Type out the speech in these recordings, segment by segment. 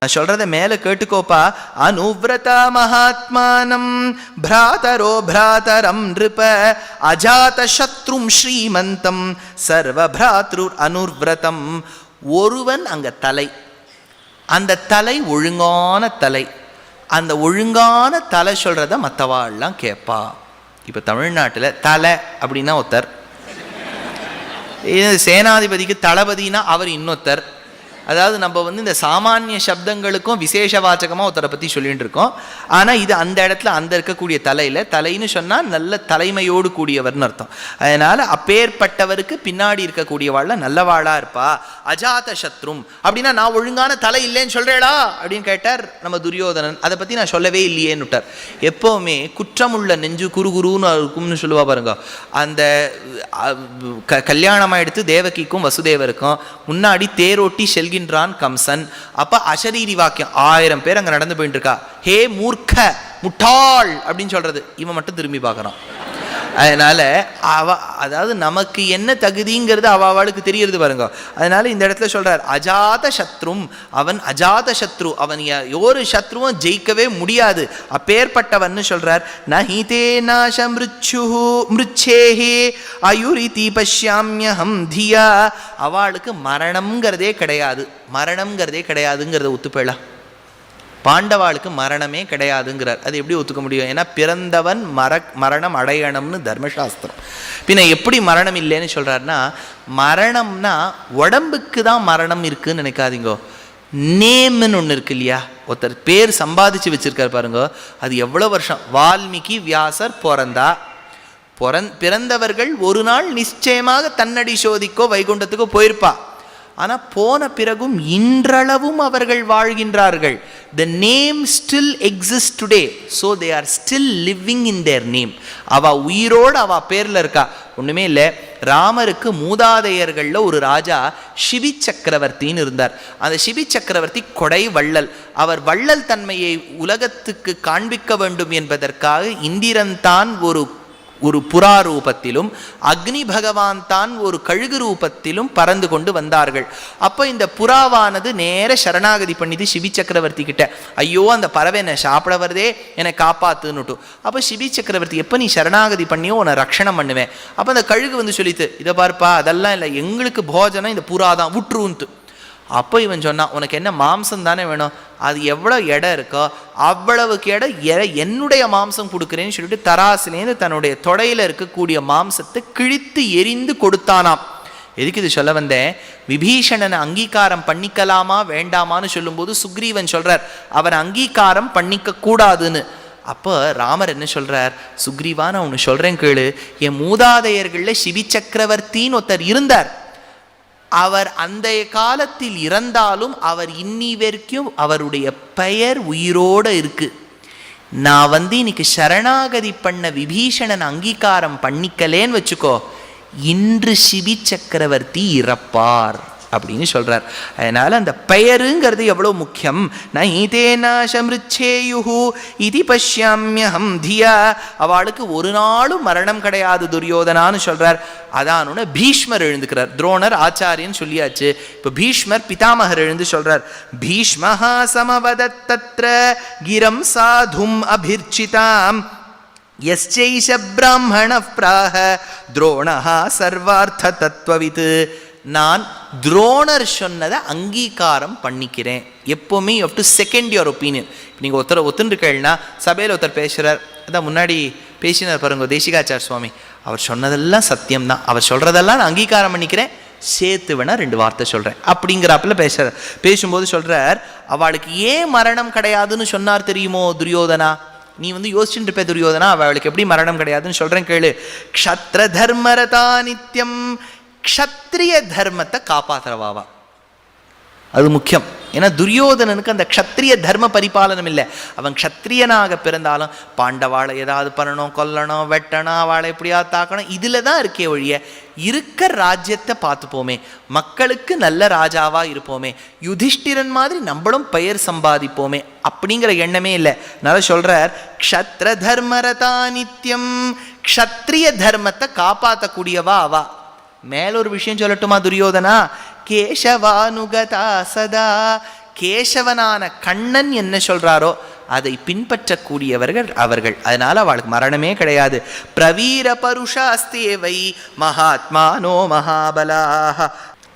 நான் சொல்றத மேல கேட்டுக்கோப்பா. அனுவ்ரத மகாத்மானம் பிராதரோ பிராதரம் நிருப அஜாத சத்ரும் ஸ்ரீமந்தம் சர்வ பிராத்ருர் அனுர்விரதம். ஒருவன் அங்க தலை, அந்த தலை ஒழுங்கான தலை, அந்த ஒழுங்கான தலை சொல்றத மற்றவாள்லாம் கேட்பா. இப்போ தமிழ்நாட்டில் தலை அப்படின்னா ஒருத்தர், சேனாதிபதிக்கு தளபதினா அவர் இன்னொருத்தர். அதாவது நம்ம இந்த சாமானிய சப்தங்களுக்கும் விசேஷ வாச்சகமாக ஒருத்தரை பற்றி சொல்லிட்டு இருக்கோம். ஆனால் இது அந்த இடத்துல அந்த இருக்கக்கூடிய தலையில், தலைன்னு சொன்னால் நல்ல தலைமையோடு கூடியவர்னு அர்த்தம். அதனால் அப்பேற்பட்டவருக்கு பின்னாடி இருக்கக்கூடியவாழ்ல நல்லவாளாக இருப்பா. அஜாத சத்ரும் அப்படின்னா நான் ஒழுங்கான தலை இல்லைன்னு சொல்கிறேடா அப்படின்னு கேட்டார் நம்ம துரியோதனன். அதை பற்றி நான் சொல்லவே இல்லையேன்னு விட்டார். எப்போவுமே குற்றமுள்ள நெஞ்சு குருகுருன்னு இருக்கும்னு சொல்லுவா பாருங்க. அந்த கல்யாணமாக எடுத்து தேவகிக்கும் வசுதேவருக்கும் முன்னாடி தேரோட்டி செல்கின்றான் கம்சன். அப்ப அசரீரி வாக்கியம் 1000 பேர் அங்க நடந்து போயிட்டு இருக்கா. ஹே மூர்க்க முட்டாள் அப்படின்னு சொல்றது, இவன் மட்டும் திரும்பி பார்க்கறான். அதனால அதாவது நமக்கு என்ன தகுதிங்கிறது அவளுக்கு தெரியறது பாருங்க. அதனால இந்த இடத்துல சொல்றார் அஜாத சத்ரும், அவன் அஜாத சத்ரு, அவன் ஒரு சத்ருவும் ஜெயிக்கவே முடியாது, அப்பேற்பட்டவன் சொல்றார். நஹிதே நாஷ மிருச்சுஹு மிருச்சேஹே அயுரிதி பஷ்யாம்யஹம் தியா. அவளுக்கு மரணம்ங்கிறதே கிடையாது, மரணம்ங்கிறதே கிடையாதுங்கிறத ஒத்துப்பேளா. பாண்டவாளுக்கு மரணமே கிடையாதுங்கிறார். அது எப்படி ஒத்துக்க முடியும்? ஏன்னா பிறந்தவன் மரணம் அடையணும்னு தர்மசாஸ்திரம். பின்ன எப்படி மரணம் இல்லைன்னு சொல்றாருன்னா, மரணம்னா உடம்புக்கு தான் மரணம் இருக்குன்னு நினைக்காதீங்கோ. நேம்னு ஒன்று இருக்கு இல்லையா, ஒருத்தர் பேர் சம்பாதிச்சு வச்சிருக்காரு பாருங்க, அது எவ்வளோ வருஷம். வால்மீகி வியாசர் பிறந்தவர்கள் ஒரு நாள் நிச்சயமாக தன்னடி சோதிக்கோ வைகுண்டத்துக்கோ போயிருப்பா. ஆனால் போன பிறகும் இன்றளவும் அவர்கள் வாழ்கின்றார்கள். The name still exists today, so they are still living in their name. அவ உயிரோடு அவ பேர்ல இருக்கா. ஒண்ணுமே இல்லை, ராமருக்கு மூதாதையர்களில் ஒரு ராஜா சிவி சக்கரவர்த்தின்னு இருந்தார். அந்த சிவி சக்கரவர்த்தி கொடை வள்ளல். அவர் வள்ளல் தன்மையை உலகத்துக்கு காண்பிக்க வேண்டும் என்பதற்காக இந்திரன் தான் ஒரு புறா ரூபத்திலும், அக்னி பகவான் தான் ஒரு கழுகு ரூபத்திலும் பறந்து கொண்டு வந்தார்கள். அப்போ இந்த புறாவானது நேர சரணாகதி பண்ணிது சிவி சக்கரவர்த்தி கிட்ட. ஐயோ அந்த பறவை என்னை சாப்பிட வருதே, என்னை காப்பாத்துன்னுட்டு. அப்போ சிவி சக்கரவர்த்தி, எப்போ நீ சரணாகதி பண்ணியோ உன்னை ரக்ஷணம் பண்ணுவேன். அப்போ அந்த கழுகு சொல்லித்து, இதை பார்ப்பா அதெல்லாம் இல்லை, எங்களுக்கு போஜனம் இந்த புறா தான், விட்டுருன்ட்டு. அப்போ இவன் சொன்னான், உனக்கு என்ன மாம்சம் தானே வேணும், அது எவ்வளோ இடம் இருக்கோ அவ்வளவுக்கு இடம் என்னுடைய மாம்சம் கொடுக்குறேன்னு சொல்லிட்டு தராசிலேருந்து தன்னுடைய தொடையில் இருக்கக்கூடிய மாம்சத்தை கிழித்து எரிந்து கொடுத்தானாம். எதுக்கு இது சொல்ல வந்தேன்? விபீஷணனை அங்கீகாரம் பண்ணிக்கலாமா வேண்டாமான்னு சொல்லும்போது சுக்ரீவன் சொல்றார் அவன் அங்கீகாரம் பண்ணிக்க கூடாதுன்னு. அப்போ ராமர் என்ன சொல்றார், சுக்ரீவா நான் ஒன்று சொல்றேன் கேளு, என் மூதாதையர்களில் சிவி சக்கரவர்த்தின்னு ஒருத்தர் இருந்தார். அவர் அந்த காலத்தில் இறந்தாலும் அவர் இன்னி வரைக்கும் அவருடைய பெயர் உயிரோடு இருக்கு. நான் இன்னைக்கு சரணாகதி பண்ண விபீஷணன் அங்கீகாரம் பண்ணிக்கலேன்னு வச்சுக்கோ, இன்று சிவி சக்கரவர்த்தி இறப்பார் அப்படின்னு சொல்றார். அதனால அந்த பெயருங்கிறது எவ்வளவு முக்கியம். இது பஷ்யாம்யஹம் தியா. அவளுக்கு ஒரு நாளும் மரணம் கிடையாது துரியோதனான்னு சொல்றார். அதான பீஷ்மர் எழுந்துக்கிறார். துரோணர் ஆச்சாரியன் சொல்லியாச்சு, இப்ப பீஷ்மர் பிதாமகர் எழுந்து சொல்றார். பீஷ்மஹா சமவதத் தத்ர கிரம் சாதும் அபிர்ச்சிதாம் யஸ்சைஷ பிராமண பிராஹ துரோணஹா சர்வார்த்த தத்வவித். நான் துரோணர் சொன்னதை அங்கீகாரம் பண்ணிக்கிறேன். எப்போவுமே you have to second your opinion. நீங்கள் ஒத்துருக்கேள்னா சபையில் ஒருத்தர் பேசுகிறார், அதான் முன்னாடி பேசினார் பாருங்க தேசிகாச்சார் சுவாமி, அவர் சொன்னதெல்லாம் சத்தியம்தான், அவர் சொல்கிறதெல்லாம் நான் அங்கீகாரம் பண்ணிக்கிறேன், சேர்த்து வேணா 2 வார்த்தை சொல்கிறேன் அப்படிங்கிறாப்புல பேசுகிறார். பேசும்போது சொல்கிறார், அவளுக்கு ஏன் மரணம் கிடையாதுன்னு சொன்னார் தெரியுமோ துரியோதனா? நீ யோசிச்சுட்டு இருப்ப துரியோதனா, அவளுக்கு எப்படி மரணம் கிடையாதுன்னு சொல்கிறேன் கேளு. க்ஷத்ர தர்மரதா நித்யம், க்ஷத்ரிய தர்மத்தை காப்பாத்துறவாவா, அது முக்கியம். ஏன்னா துரியோதனனுக்கு அந்த க்ஷத்ரிய தர்ம பரிபாலனம் இல்லை. அவன் க்ஷத்ரியனாக பிறந்தாலும் பாண்டவாளை ஏதாவது பண்ணணும், கொல்லணும், வெட்டணும், அவளை எப்படியா தாக்கணும், இதில் தான் இருக்கே ஒழிய இருக்க ராஜ்யத்தை பார்த்துப்போமே, மக்களுக்கு நல்ல ராஜாவா இருப்போமே, யுதிஷ்டிரன் மாதிரி நம்மளும் பெயர் சம்பாதிப்போமே அப்படிங்கிற எண்ணமே இல்லை. அதனால சொல்றார் க்ஷத்ர தர்மரதா நித்யம், க்ஷத்ரிய தர்மத்தை காப்பாற்றக்கூடியவா அவா. மேலொரு விஷயம் சொல்லட்டுமா துரியோதனா? கேசவானுகதா சதா, கேசவனான கண்ணன் என்ன சொல்றாரோ அதை பின்பற்றக்கூடியவர்கள் அவர்கள். அதனால அவளுக்கு மரணமே கிடையாது. பிரவீர பருஷாஸ்தேவை மகாத்மானோ மகாபலாஹ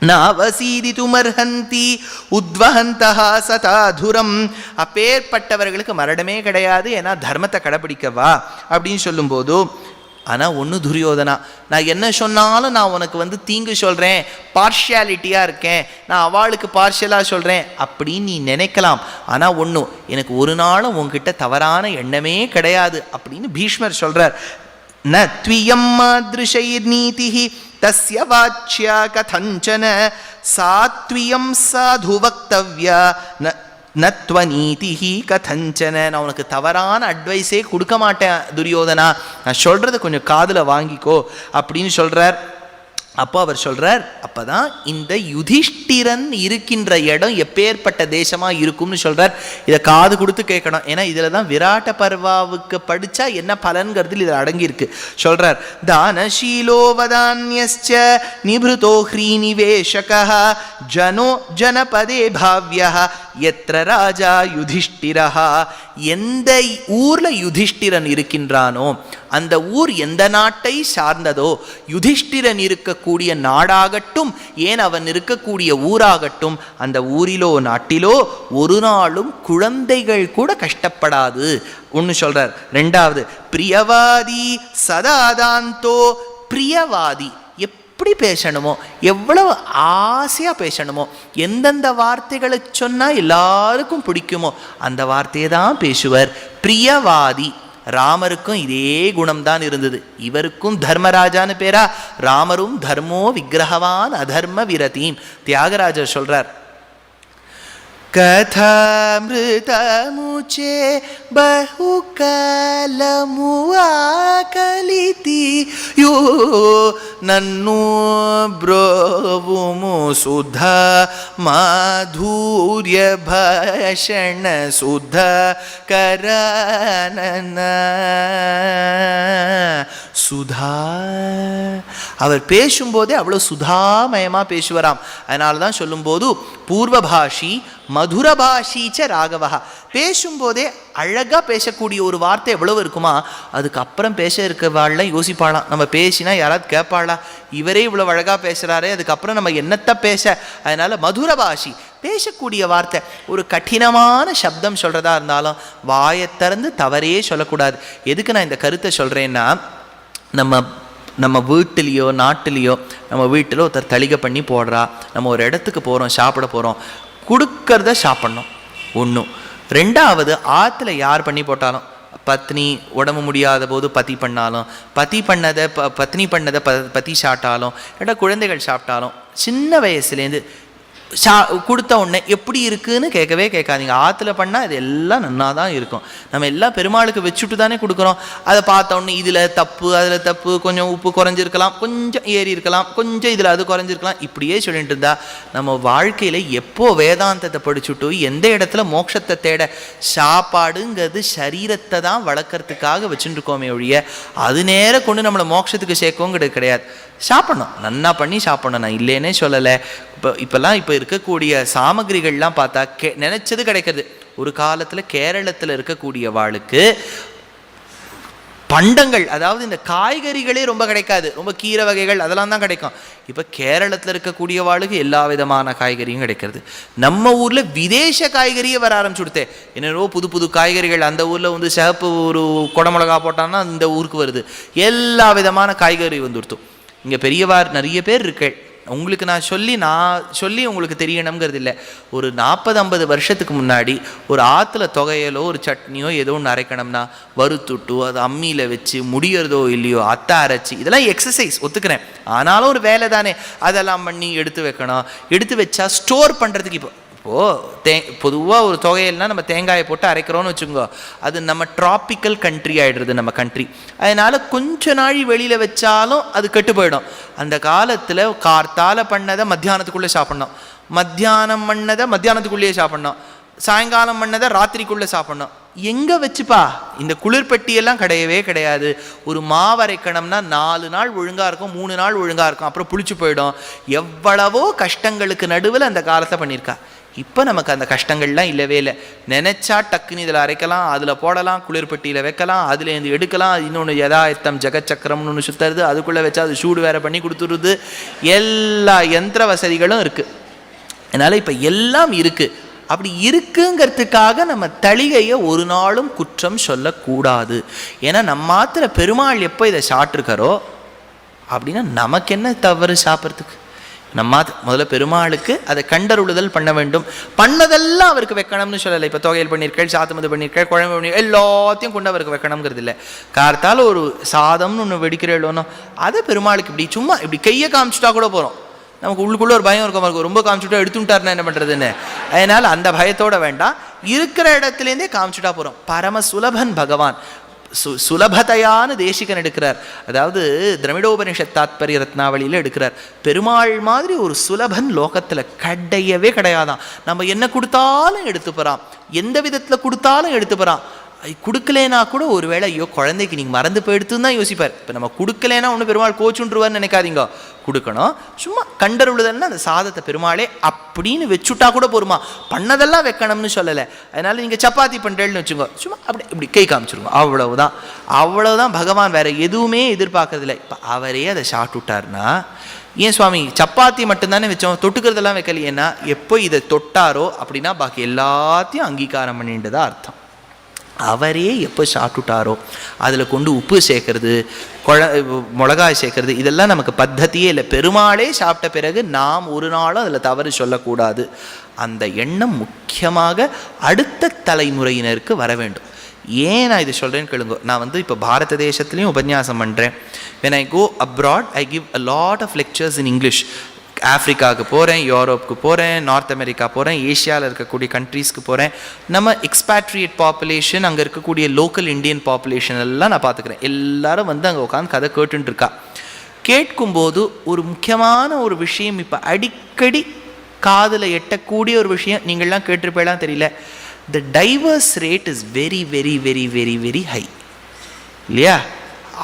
நாவசீதிதுமர்ஹந்தி உத்வஹந்தஹா சதாதுரம். அப்பேற்பட்டவர்களுக்கு மரணமே கிடையாது. ஏன்னா தர்மத்தை கடைபிடிக்கவா அப்படின்னு சொல்லும்போது, ஆனால் ஒன்று துரியோதனா, நான் என்ன சொன்னாலும் நான் உனக்கு தீங்கு சொல்கிறேன், பார்ஷியாலிட்டியாக இருக்கேன், நான் அவளுக்கு பார்ஷியலாக சொல்கிறேன் அப்படின்னு நீ நினைக்கலாம். ஆனால் ஒன்று, எனக்கு ஒரு நாளும் உங்ககிட்ட தவறான எண்ணமே கிடையாது அப்படின்னு பீஷ்மர் சொல்கிறார். ந த்வியம் மாத்ருஷைர் நீதிஹி தஸ்ய வாச்யா கதஞ்சன சாத்வியம் சாது வக்தவ்யா நத்வநீதிஹி கதஞ்சன. நான் உனக்கு தவறான அட்வைஸே கொடுக்க மாட்டேன் துரியோதனா, நான் சொல்கிறத கொஞ்சம் காதில் வாங்கிக்கோ அப்படின்னு சொல்கிறார். அப்போ அவர் சொல்கிறார், அப்போ தான் இந்த யுதிஷ்டிரன் இருக்கின்ற இடம் எப்பேற்பட்ட தேசமாக இருக்கும்னு சொல்கிறார். இதை காது கொடுத்து கேட்கணும். ஏன்னா இதில் தான் விராட்ட பர்வாவுக்கு படித்தா என்ன பலன்கிறது இதில் அடங்கியிருக்கு. சொல்கிறார், தானசீலோவதான்யஸ்ச நிபிருதோ ஹ்ரீநிவேஷகः ஜனோ ஜனபதே பாவ்யः எத்ர ராஜா யுதிஷ்டிரः. எந்த ஊரில் யுதிஷ்டிரன் இருக்கின்றானோ அந்த ஊர் எந்த நாட்டை சார்ந்ததோ, யுதிஷ்டிரன் இருக்கக்கூடிய நாடாகட்டும், ஏன் அவன் இருக்கக்கூடிய ஊராகட்டும், அந்த ஊரிலோ நாட்டிலோ ஒரு நாளும் குழந்தைகள் கூட கஷ்டப்படாது ஒன்று சொல்றார். ரெண்டாவது, பிரியவாதி சதாதாந்தோ. பிரியவாதி எப்படி பேசணுமோ, எவ்வளவு ஆசையாக பேசணுமோ, எந்தெந்த வார்த்தைகளை சொன்னால் எல்லாருக்கும் பிடிக்குமோ அந்த வார்த்தையை தான் பேசுவர். பிரியவாதி. ராமருக்கும் இதே குணம்தான் இருந்தது. இவருக்கும் தர்மராஜான்னு பேரா. ராமரும் தர்மோ விக்கிரகவான் அதர்ம விரதீம். தியாகராஜர் சொல்றார், கதாமிருதமுச்சே பஹுகாலமுஆகலிதி யோ நன்னு ப்ரோவுமு சுதா மாதுர்ய பாஷண சுதா கரானன. சுதா, அவர் பேசும்போதே அவ்வளோ சுதாமயமாக பேசுவாராம். அதனால தான் சொல்லும்போது பூர்வபாஷி மதுரபாஷீச்ச ராகவா. பேசும்போதே அழகாக பேசக்கூடிய ஒரு வார்த்தை எவ்வளவு இருக்குமா, அதுக்கப்புறம் பேச இருக்கவாள்லாம் யோசிப்பாளாம், நம்ம பேசினா யாராவது கேட்பாளா, இவரே இவ்வளோ அழகாக பேசுகிறாரே, அதுக்கப்புறம் நம்ம என்னத்தை பேச. அதனால் மதுரபாஷி, பேசக்கூடிய வார்த்தை. ஒரு கடினமான சப்தம் சொல்கிறதா இருந்தாலும் வாயை திறந்து தவறே சொல்லக்கூடாது. எதுக்கு நான் இந்த கருத்தை சொல்கிறேன்னா, நம்ம வீட்டிலையோ நாட்டிலையோ, நம்ம வீட்டில் ஒருத்தர் தளிகை பண்ணி போடுறா, நம்ம ஒரு இடத்துக்கு போகிறோம், சாப்பிட போகிறோம், கொடுக்கறத சாப்பிட்ணும் ஒன்றும். ரெண்டாவது, ஆற்றுல யார் பண்ணி போட்டாலும், பத்னி உடம்பு முடியாத போது பதி பண்ணாலும், பத்னி பண்ணதை பதி சாப்பிட்டாலும், இல்லாட்டா குழந்தைகள் சாப்பிட்டாலும், சின்ன வயசுலேருந்து கொடுத்த உடனே எப்படி இருக்குன்னு கேட்கவே கேட்காதீங்க. ஆற்றுல பண்ணால் இது எல்லாம் நன்னா தான் இருக்கும். நம்ம எல்லாம் பெருமாளுக்கு வச்சுட்டு தானே கொடுக்குறோம். அதை பார்த்த உடனே இதில் தப்பு அதில் தப்பு, கொஞ்சம் உப்பு குறைஞ்சிருக்கலாம், கொஞ்சம் ஏறி இருக்கலாம், கொஞ்சம் இதில் அது குறைஞ்சிருக்கலாம், இப்படியே சொல்லிட்டு இருந்தா நம்ம வாழ்க்கையில் எப்போ வேதாந்தத்தை படிச்சுட்டு எந்த இடத்துல மோட்சத்தை தேட. சாப்பாடுங்கிறது சரீரத்தை தான் வளர்க்குறதுக்காக வச்சுட்டு இருக்கோமே ஒழிய அது நேரம் கொண்டு நம்மளை மோட்சத்துக்கு சேர்க்கோங்கிறது கிடையாது. சாப்பிட்ணும், நன்னா பண்ணி சாப்பிட்ணும், நான் இல்லைன்னே சொல்லலை. இப்போல்லாம் இருக்கக்கூடிய சாமகிரிகள்லாம் பார்த்தா நினைச்சது கிடைக்கிறது. ஒரு காலத்தில் கேரளத்தில் இருக்கக்கூடிய வாளுக்கு பண்டங்கள், அதாவது இந்த காய்கறிகளே ரொம்ப கிடைக்காது, ரொம்ப கீரை வகைகள் அதெல்லாம் தான் கிடைக்கும். இப்போ கேரளத்தில் இருக்கக்கூடிய வாளுக்கு எல்லா விதமான காய்கறியும் கிடைக்கிறது. நம்ம ஊரில் விதேச காய்கறியே வர ஆரம்பிச்சுடுத்தே. என்னென்னோ புது புது காய்கறிகள், அந்த ஊரில் சிவப்பு ஒரு குடமிளகா போட்டான்னா இந்த ஊருக்கு வருது, எல்லா விதமான காய்கறி வந்துடுத்தோம். இங்கே பெரியவார் நிறைய பேர் இருக்கு. உங்களுக்கு நான் சொல்லி உங்களுக்கு தெரியணுங்கிறது இல்லை. ஒரு 40-50 வருஷத்துக்கு முன்னாடி ஒரு ஆற்றுல தொகையலோ ஒரு சட்னியோ ஏதோ ஒன்று அரைக்கணும்னா வறுத்துட்டு அது அம்மியில் வச்சு முடியறதோ இல்லையோ அத்தை அரைச்சி, இதெல்லாம் எக்ஸசைஸ் ஒத்துக்கிறேன். ஆனாலும் ஒரு வேலை தானே, அதெல்லாம் பண்ணி எடுத்து வைக்கணும். எடுத்து வச்சா ஸ்டோர் பண்ணுறதுக்கு இப்போது பொதுவாக ஒரு தொகையல்னால் நம்ம தேங்காயை போட்டு அரைக்கிறோன்னு வச்சுக்கோங்க, அது நம்ம ட்ராபிக்கல் கண்ட்ரி ஆகிடுறது நம்ம கண்ட்ரி. அதனால் கொஞ்ச நாள் வெளியில் வச்சாலும் அது கெட்டு போயிடும். அந்த காலத்தில் கார்த்தால பண்ணதை மத்தியானத்துக்குள்ளே சாப்பிட்ணும், மத்தியானம் பண்ணதை மத்தியானத்துக்குள்ளேயே சாப்பிட்ணும், சாயங்காலம் பண்ணதை ராத்திரிக்குள்ளே சாப்பிட்ணும். எங்கே வச்சுப்பா, இந்த குளிர்பட்டியெல்லாம் கிடையவே கிடையாது. ஒரு மாவரைக்கணும்னா 4 நாள் ஒழுங்காக இருக்கும், 3 நாள் ஒழுங்காக இருக்கும், அப்புறம் புளிச்சு போயிடும். எவ்வளவோ கஷ்டங்களுக்கு நடுவில் அந்த காலத்தை பண்ணியிருக்கா. இப்போ நமக்கு அந்த கஷ்டங்கள்லாம் இல்லவே இல்லை. நினச்சா டக்குன்னு இதில் அரைக்கலாம், அதில் போடலாம், குளிர்பட்டியில் வைக்கலாம், அதுலேருந்து எடுக்கலாம். இன்னொன்று யதாயத்தம் ஜெகச்சக்கரம்னு ஒன்று சுற்றுறது, அதுக்குள்ளே வச்சா அது சூடு வேறு பண்ணி கொடுத்துருது. எல்லா யந்திர வசதிகளும் இருக்குது. அதனால் இப்போ எல்லாம் இருக்குது. அப்படி இருக்குங்கிறதுக்காக நம்ம தளிகையை ஒரு நாளும் குற்றம் சொல்லக்கூடாது. ஏன்னா நம்ம மாத்திர பெருமாள் எப்போ இதை சாப்பிட்ருக்காரோ அப்படின்னா நமக்கு என்ன தவறு சாப்பிட்றதுக்கு? நம்ம முதல்ல பெருமாளுக்கு அதை கண்டருளுதல் பண்ண வேண்டும். பண்ணதெல்லாம் அவருக்கு வைக்கணும்னு சொல்லலை. இப்போ தொகையில் பண்ணியிருக்கேள், சாத்தமது பண்ணியிருக்கேள், குழம்பு பண்ணி எல்லாத்தையும் கொண்டு அவருக்கு வைக்கணுங்கிறது இல்லை. கார்த்தால் ஒரு சாதம்னு ஒன்று வெடிக்கிறேளோனோ அதை பெருமாளுக்கு இப்படி சும்மா இப்படி கையை காமிச்சிட்டா கூட போகிறோம். நமக்கு உள்ளுக்குள்ளே ஒரு பயம் இருக்கும், ரொம்ப காமிச்சுட்டா எடுத்துட்டாருன்னா என்ன பண்ணுறதுன்னு. அதனால் அந்த பயத்தோட வேண்டாம், இருக்கிற இடத்துலேருந்தே காமிச்சுட்டா போகிறோம். பரம சுலபன் பகவான், சுலபத்தையான தேசிகன் எடுக்கிறார். அதாவது திரமிடோபனிஷத் தாத்பரிய ரத்னாவளியில் எடுக்கிறார். பெருமாள் மாதிரி ஒரு சுலபன் லோகத்தில் கிடையவே கிடையாதான். நம்ம என்ன கொடுத்தாலும் எடுத்து போகிறான், எந்த விதத்தில் கொடுத்தாலும் எடுத்து போகிறான். கொடுக்கலேனா கூட ஒரு வேளை ஐயோ குழந்தைக்கு நீங்கள் மறந்து போயிடுத்துன்னு தான் யோசிப்பார். இப்போ நம்ம கொடுக்கலேனா ஒன்று பெருமாள் கோச்சுன்றுவார்னு நினைக்காதீங்க, கொடுக்கணும். சும்மா கண்டருளுதல்னா அந்த சாதத்தை பெருமாளே அப்படின்னு வச்சுட்டா கூட போருமா, பண்ணதெல்லாம் வைக்கணும்னு சொல்லலை. அதனால் நீங்கள் சப்பாத்தி பண்ணுறேன்னு வச்சுக்கோ, சும்மா அப்படி இப்படி கை காமிச்சிருங்க, அவ்வளவுதான். அவ்வளவுதான். பகவான் வேறு எதுவுமே எதிர்பார்க்கறதில்லை. இப்போ அவரே அதை சாப்பிட்டுட்டார்னா, ஏன் சுவாமி சப்பாத்தி மட்டும்தானே வச்சோம், தொட்டுக்கிறதெல்லாம் வைக்கலையேன்னா, எப்போ இதை தொட்டாரோ அப்படின்னா பாக்கி எல்லாத்தையும் அங்கீகாரம் பண்ணிட்டுதான் அர்த்தம். அவரே எப்போ சாப்பிட்டுட்டாரோ அதில் கொண்டு உப்பு சேர்க்கறது, மிளகாய் சேர்க்கறது, இதெல்லாம் நமக்கு பத்தத்தியே இல்லை. பெருமாளே சாப்பிட்ட பிறகு நாம் ஒரு நாளும் அதில் தவறு சொல்லக்கூடாது. அந்த எண்ணம் முக்கியமாக அடுத்த தலைமுறையினருக்கு வர வேண்டும். ஏன் நான் இது சொல்கிறேன்னு கேளுங்க. நான் இப்போ பாரத தேசத்துலேயும் உபன்யாசம் பண்ணுறேன். when I go abroad I give a lot of lectures in English. ஆஃப்ரிக்காவுக்கு போகிறேன், யூரோப்புக்கு போகிறேன், நார்த் அமெரிக்கா போகிறேன், ஏஷியாவில் இருக்கக்கூடிய கண்ட்ரீஸ்க்கு போகிறேன். நம்ம எக்ஸ்பேட்ரியேட் பாப்புலேஷன், அங்கே இருக்கக்கூடிய லோக்கல் இந்தியன் பாப்புலேஷன் எல்லாம் நான் பார்த்துக்கிறேன். எல்லாரும் அங்கே உட்காந்து கதை கேட்டுருக்கா. கேட்கும்போது ஒரு முக்கியமான ஒரு விஷயம், இப்போ அடிக்கடி காதில் எட்டக்கூடிய ஒரு விஷயம், நீங்கள்லாம் கேட்டிருப்பேலாம் தெரியல. The divorce rate is very very very very very high இல்லையா?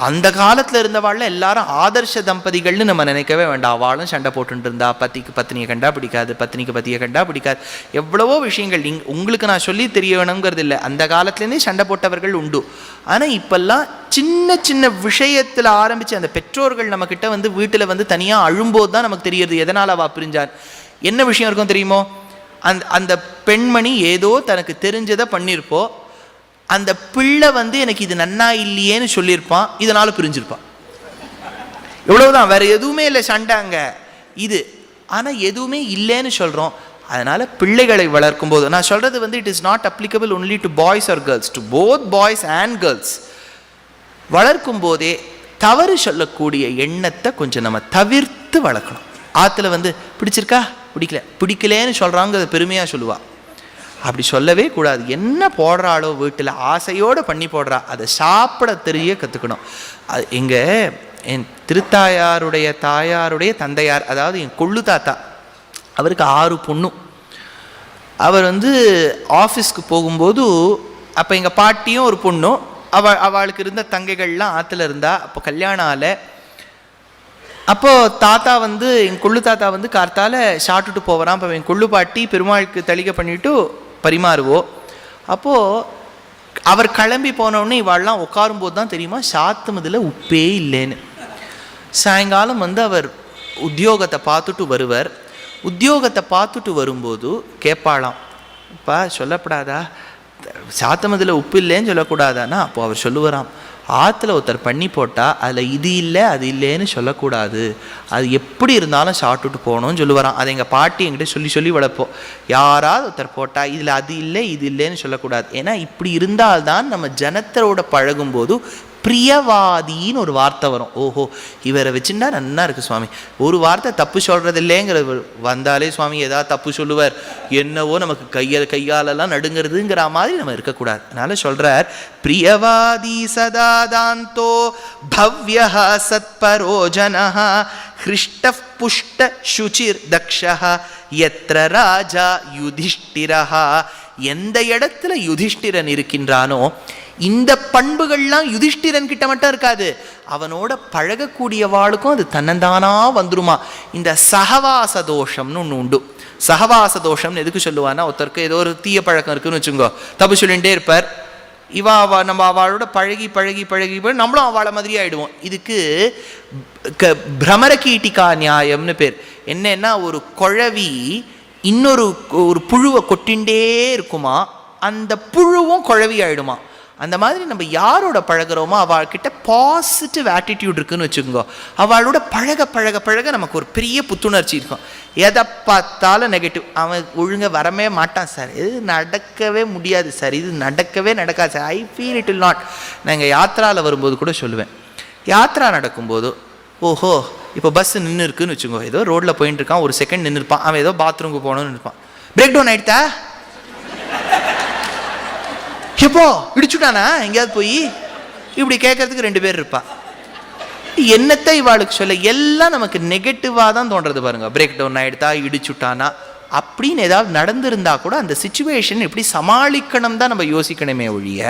அந்த காலத்தில் இருந்தவாழ்ல எல்லாரும் ஆதர்ஷ தம்பதிகள்னு நம்ம நினைக்கவே வேண்டாம். அவளும் சண்டை போட்டுட்டு இருந்தா, பத்திக்கு பத்தினியை கண்டா பிடிக்காது, பத்தினிக்கு பத்தியை கண்டா பிடிக்காது, எவ்வளவோ விஷயங்கள் உங்களுக்கு நான் சொல்லி தெரிய வேணுங்கிறது இல்லை. அந்த காலத்துலேருந்தே சண்டை போட்டவர்கள் உண்டு. ஆனால் இப்பெல்லாம் சின்ன சின்ன விஷயத்தில் ஆரம்பித்து அந்த பெற்றோர்கள் நம்மக்கிட்ட வீட்டில் தனியாக அழும்போது தான் நமக்கு தெரியுது எதனால் அவள் பிரிஞ்சார். என்ன விஷயம் இருக்கும் தெரியுமோ? அந்த பெண்மணி ஏதோ தனக்கு தெரிஞ்சதை பண்ணியிருப்போ, அந்த பிள்ளை எனக்கு இது நன்னா இல்லையேன்னு சொல்லியிருப்பான், இதனால பிரிஞ்சிருப்பான். எவ்வளவுதான், வேற எதுவுமே இல்லை சண்டைங்க இது. ஆனால் எதுவுமே இல்லைன்னு சொல்கிறோம். அதனால் பிள்ளைகளை வளர்க்கும் போது நான் சொல்கிறது it is not applicable only to boys or girls, to both boys and girls. வளர்க்கும் போதே தவறு சொல்லக்கூடிய எண்ணத்தை கொஞ்சம் நம்ம தவிர்த்து வளர்க்கணும். ஆற்றுல பிடிச்சிருக்கா பிடிக்கலேன்னு சொல்கிறாங்க, அதை பெருமையாக சொல்லுவாள். அப்படி சொல்லவே கூடாது. என்ன போடுறாளோ வீட்டில் ஆசையோடு பண்ணி போடுறா, அதை சாப்பிட தெரிய கற்றுக்கணும். அது என் திருத்தாயாருடைய தாயாருடைய தந்தையார், அதாவது என் கொள்ளு தாத்தா, அவருக்கு 6 பொண்ணு. அவர் ஆஃபீஸ்க்கு போகும்போது அப்போ எங்கள் பாட்டியும் ஒரு பொண்ணும், அவளுக்கு இருந்த தங்கைகள்லாம் ஆற்றுல இருந்தா. அப்போ கல்யாணம் ஆலை. அப்போது தாத்தா என் கொள்ளு தாத்தா கார்த்தால் சாப்பிட்டுட்டு போகிறான். அப்போ என் கொள்ளு பாட்டி பெருமாளுக்கு தளிகை பண்ணிவிட்டு பரிமாறுவோம். அப்போது அவர் கிளம்பி போனோடனே இவாள்லாம் உட்காரும்போது தான் தெரியுமா சாத்துமதில் உப்பே இல்லைன்னு. சாயங்காலம் அவர் உத்தியோகத்தை பார்த்துட்டு வருவார். உத்தியோகத்தை பார்த்துட்டு வரும்போது கேட்பாளாம், இப்போ சொல்லப்படாதா சாத்தமதில் உப்பு இல்லைன்னு சொல்லக்கூடாதானா? அப்போ அவர் சொல்லுவாராம், ஆற்றுல ஒருத்தர் பண்ணி போட்டால் அதில் இது இல்லை அது இல்லைன்னு சொல்லக்கூடாது, அது எப்படி இருந்தாலும் சாப்பிட்டுட்டு போகணும்னு சொல்லுவாராம். அதை எங்கள் பாட்டி என்கிட்ட சொல்லி சொல்லி வளர்ப்போம். யாராவது ஒருத்தர் போட்டால் இதில் அது இல்லை இது இல்லைன்னு சொல்லக்கூடாது. ஏன்னா இப்படி இருந்தால்தான் நம்ம ஜனத்தரோட பழகும்போது பிரியவாதின்னு ஒரு வார்த்தை வரும். ஓஹோ இவரை வச்சுட்டா நன்னா இருக்குது சுவாமி, ஒரு வார்த்தை தப்பு சொல்கிறது இல்லைங்கிற வந்தாலே சுவாமி ஏதாவது தப்பு சொல்லுவார், என்னவோ நமக்கு கையாலெல்லாம் நடுங்கிறதுங்கிற மாதிரி நம்ம இருக்கக்கூடாது. அதனால் சொல்கிறார், பிரியவாதி சதாதாந்தோ பவ்யஹ சத்பரோஜனஹ ஹ்ருஷ்டஃப் புஷ்ட சுச்சிர் தக்ஷஹ யத்ர ராஜா யுதிஷ்டிரஹ. எந்த இடத்துல யுதிஷ்டிரன் இருக்கின்றானோ இந்த பண்புகள்லாம் யுதிஷ்டிரன் கிட்ட மட்டும் இருக்காது, அவனோட பழகக்கூடியவாளுக்கும் அது தன்னந்தானா வந்துருமா. இந்த சகவாச தோஷம்னு ஒன்று உண்டு. சகவாச தோஷம்னு எதுக்கு சொல்லுவான்னா, ஒருத்தருக்கு ஏதோ ஒரு தீய பழக்கம் இருக்குன்னு வச்சுக்கோ, தப்பு சொல்லிகிட்டே இருப்பார். நம்ம அவளோட பழகி பழகி பழகி நம்மளும் அவளை மாதிரி ஆயிடுவோம். இதுக்கு பிரமர கீட்டிகா நியாயம்னு பேர். என்னன்னா, ஒரு குழவி இன்னொரு புழுவை கொட்டின்றே இருக்குமா, அந்த புழுவும் குழவி ஆயிடுமா. அந்த மாதிரி நம்ம யாரோட பழகிறோமோ அவள்கிட்ட பாசிட்டிவ் ஆட்டிடியூட் இருக்குன்னு வச்சுக்கோங்க, அவளோட பழக பழக பழக நமக்கு ஒரு பெரிய புத்துணர்ச்சி இருக்கும். எதை பார்த்தாலும் நெகட்டிவ், அவன் ஒழுங்காக வரவே மாட்டான் சார், இது நடக்கவே முடியாது சார், இது நடக்கவே நடக்காது sir, I feel it will not. நான் எங்கள் யாத்திராவில் வரும்போது கூட சொல்லுவேன், யாத்திரா நடக்கும்போது ஓஹோ இப்போ பஸ் நின்று இருக்குன்னு வச்சுக்கோ, ஏதோ ரோட்டில் போயிட்டு இருக்கான், ஒரு செகண்ட் நின்று இருப்பான், அவன் ஏதோ பாத்ரூமுக்கு போகணும்னு இருப்பான், பிரேக் டவுன் ஆகிட்டா, எப்போ இடிச்சுட்டானா எங்கேயாவது போய், இப்படி கேட்கறதுக்கு 2 பேர் இருப்பா. என்னத்தை இவாளுக்கு சொல்ல, எல்லாம் நமக்கு நெகட்டிவாக தான் தோன்றது பாருங்க. பிரேக் டவுன் ஆகிடுதா, இடிச்சுட்டானா அப்படின்னு ஏதாவது நடந்திருந்தா கூட அந்த சிச்சுவேஷன் எப்படி சமாளிக்கணும் தான் நம்ம யோசிக்கணுமே ஒழிய,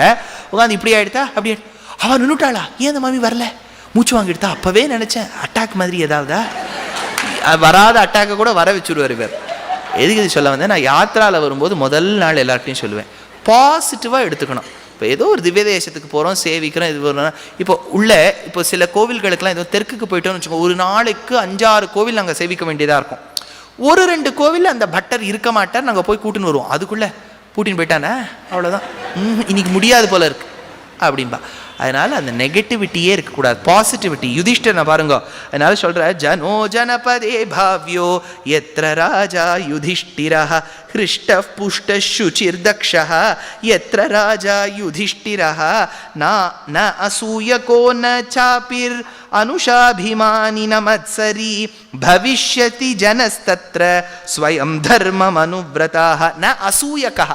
உட்காந்து இப்படி ஆகிடுதா அப்படி அவன் நின்றுட்டாளா, ஏன் அந்த மாமி வரல, மூச்சு வாங்கிடுதா, அப்போவே நினச்சேன் அட்டாக் மாதிரி ஏதாவதா, வராத அட்டாக்கை கூட வர வச்சுருவார் இவர். எதுக்கு இது சொல்ல வந்தேன், நான் யாத்திராவில் வரும்போது முதல் நாள் எல்லார்ட்டையும் சொல்லுவேன், பாசிட்டிவாக எடுத்துக்கணும். இப்போ ஏதோ ஒரு திவ்ய தேசத்துக்கு போகிறோம், சேவிக்கிறோம், இது வரணும். இப்போ சில கோவில்களுக்கெல்லாம் ஏதோ தெற்குக்கு போயிட்டோம்னு வச்சுக்கோங்க, ஒரு நாளைக்கு 5-6 கோவில் நாங்கள் சேவிக்க வேண்டியதாக இருக்கும். 1-2 கோவில் அந்த பட்டர் இருக்க மாட்டார், நாங்கள் போய் கூட்டின்னு வருவோம். அதுக்குள்ளே கூட்டின்னு போயிட்டானே அவ்வளோதான், இன்னைக்கு முடியாது போல இருக்கு அப்படின்பா. அதனால் அந்த நெகட்டிவிட்டியே இருக்கக்கூடாது, பாசிட்டிவிட்டி. யுதிஷ்டனை பாருங்க, அதனால சொல்கிற, ஜனோ ஜனபதே பாவ்யோ யத்ர ராஜா யுதிஷ்டிரஹ ஹிருஷ்ட புஷ்ட சுச்சிர் தக்ஷஹ யத்ர ராஜா யுதிஷ்டிரஹ ந அசூயகோ ந சாபிர் அனுஷாபிமானி ந மத்சரி பவிஷ்யதி ஜனஸ்தத்ர ஸ்வயம் தர்மம் அனுவ்ரதாஹ ந அசூயகஹ.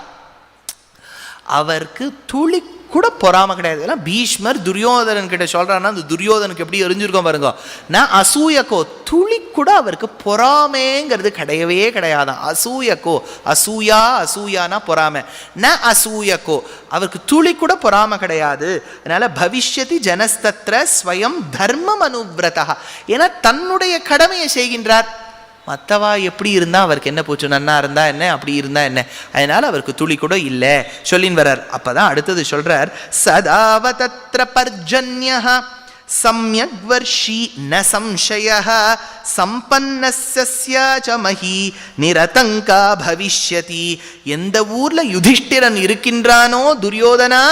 அவருக்கு துளி கூட பொறாம கிடையாது. எல்லாம் பீஷ்மர் துரியோதனன் கிட்ட சொல்றான்னா, அந்த துரியோதனுக்கு எப்படி எரிஞ்சிருக்கோம் பாருங்க. நான் அசூயக்கோ, துளி கூட அவருக்கு பொறாமைங்கிறது கிடையவே கிடையாதான். அசூயக்கோ, அசூயானா பொறாமை, ந அசூயக்கோ, அவருக்கு துளி கூட பொறாம கிடையாது. அதனால பவிஷ்யதி ஜனஸ்தத்ர ஸ்வயம் தர்மம் அனுவ்ரதா, ஏன்னா தன்னுடைய கடமையை செய்கின்றார். மற்றவா எப்படி இருந்தால் அவருக்கு என்ன போச்சு, நன்னா இருந்தா என்ன, அப்படி இருந்தா என்ன, அதனால அவருக்கு துளி கூட இல்லை சொல்லின் வர்றார். அப்பதான் அடுத்தது சொல்றார், சதாவதத்ர பர்ஜன்யஹ சம்யக் வர்ஷி ந சம்சயஹ சம்பன்னஸ்ய ச மஹி நிரதங்கா பவிஷ்யதி. எந்த ஊர்ல யுதிஷ்டிரன் இருக்கின்றானோ, துரியோதனா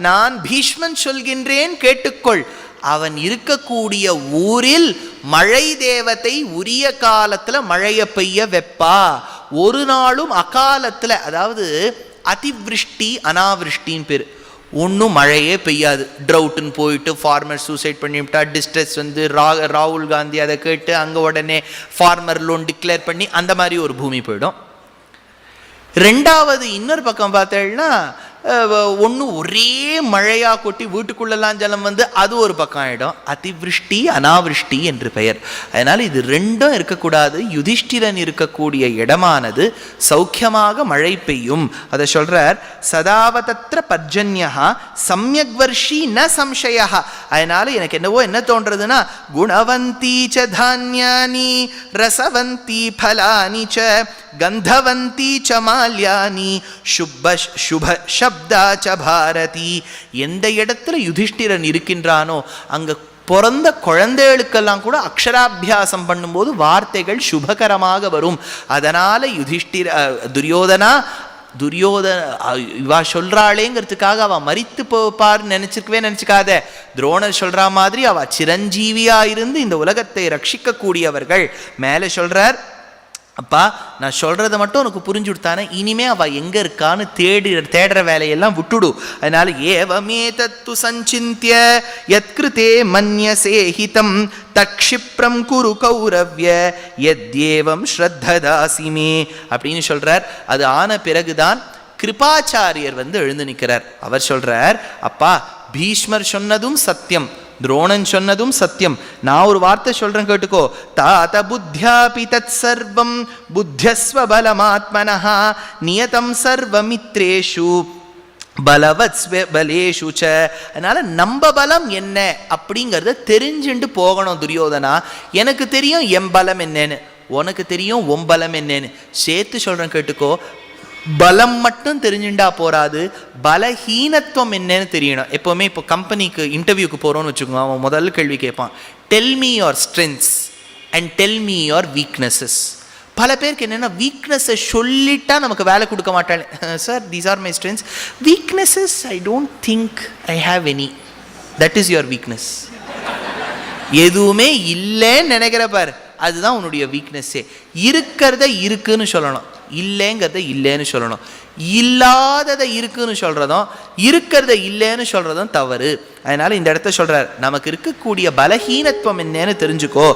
நான் பீஷ்மன் சொல்கின்றேன் கேட்டுக்கொள், அவன் இருக்கக்கூடிய ஊரில் மழை தேவத்தை உரிய காலத்துல மழைய பெய்ய வைப்பா. ஒரு நாளும் அகாலத்துல, அதாவது அதிவிருஷ்டி அனாவிருஷ்டின்னு பேர், ஒன்றும் மழையே பெய்யாது, ட்ரவுட்டுன்னு போயிட்டு ஃபார்மர் சூசைட் பண்ணிவிட்டா, டிஸ்ட்ரெஸ் வந்து ராகுல் காந்தி அதை கேட்டு அங்கே உடனே ஃபார்மர் லோன் டிக்ளேர் பண்ணி அந்த மாதிரி ஒரு பூமி போயிடும். ரெண்டாவது இன்னொரு பக்கம் பார்த்தேன்னா, ஒன்று ஒரே மழையாக கொட்டி வீட்டுக்குள்ளெல்லாம் ஜலம் வந்து அது ஒரு பக்கம் ஆகிடும், அதிவிருஷ்டி அனாவிருஷ்டி என்று பெயர். அதனால் இது ரெண்டும் இருக்கக்கூடாது. யுதிஷ்டிரன் இருக்கக்கூடிய இடமானது சௌக்கியமாக மழை பெய்யும். அதை சொல்கிறார், சதாவதத்ர பர்ஜன்யா சம்யக் வர்ஷி ந சம்சயா. அதனால் எனக்கு என்னவோ என்ன தோன்றதுன்னா, குணவந்தி ச தானியானி ரசவந்தி பலானி ச கந்தவந்தி ச மால்யானி சுப சப்தா ச பாரதி. எந்த இடத்துல யுதிஷ்டிரன் இருக்கின்றானோ அங்க பிறந்த குழந்தைகளுக்கெல்லாம் கூட அக்ஷராபியாசம் பண்ணும்போது வார்த்தைகள் சுபகரமாக வரும். அதனால துரியோதனா இவா சொல்றாளேங்கிறதுக்காக அவ மரித்து போப்பார்னு நினைச்சுக்காத. துரோணர் சொல்றா மாதிரி அவ சிரஞ்சீவியா இருந்து இந்த உலகத்தை ரட்சிக்க கூடியவர்கள். மேலே சொல்றார், அப்பா நான் சொல்கிறத மட்டும் உனக்கு புரிஞ்சு கொடுத்தானே, இனிமே அவள் எங்கே இருக்கான்னு தேடுற வேலையெல்லாம் விட்டுடு. அதனால ஏவமே தத்து சஞ்சிந்திய யத்கிருதே மன்யசேஹிதம் தக்ஷிப்ரம் குரு கௌரவ்ய யத்யேவம் ஸ்ரத்ததாசிமே அப்படின்னு சொல்கிறார். அது ஆன பிறகுதான் கிருபாச்சாரியர் வந்து எழுந்து நிற்கிறார். அவர் சொல்கிறார், அப்பா பீஷ்மர் சொன்னதும் சத்தியம், துரோணன் சொன்னதும் சத்தியம். நான் ஒரு வார்த்தை சொல்றேன் கேட்டுக்கோ. தாத புத்யாபி தத் சர்வம் புத்யஸ்வ பலமாத்மனஹ நியதம் சர்வமித்ரேஷு பலவத் பலேஷு ச. அதனால நம்ம பலம் என்ன அப்படிங்கிறத தெரிஞ்சுட்டு போகணும் துரியோதனா. எனக்கு தெரியும் என் பலம் என்னன்னு, உனக்கு தெரியும் உன் பலம் என்னன்னு. சேர்த்து சொல்கிறேன் கேட்டுக்கோ, பலம் மட்டும் தெரிஞ்சுட்டா போராது, பலஹீனத்துவம் என்னன்னு தெரியணும். எப்போவுமே இப்போ கம்பெனிக்கு இன்டர்வியூக்கு போகிறோன்னு வச்சுக்கோங்க, அவன் முதல் கேள்வி கேட்பான், tell me your strengths and tell me your weaknesses. பல பேருக்கு என்னென்னா வீக்னஸை சொல்லிட்டா நமக்கு வேலை கொடுக்க மாட்டாங்க. Sir these are my strengths, weaknesses I don't think I have any. That is your weakness. எதுவுமே இல்லைன்னு நினைக்கிற பாரு, அதுதான் உன்னுடைய வீக்னஸ்ஸே. இருக்கிறத இருக்குன்னு சொல்லணும், இல்லைங்கிறத இல்லைன்னு சொல்லணும். இல்லாததை இருக்குன்னு சொல்கிறதும் இருக்கிறத இல்லைன்னு சொல்கிறதும் தவறு. அதனால் இந்த இடத்த சொல்கிறார், நமக்கு இருக்கக்கூடிய பலஹீனத்துவம் என்னன்னு தெரிஞ்சுக்கோ.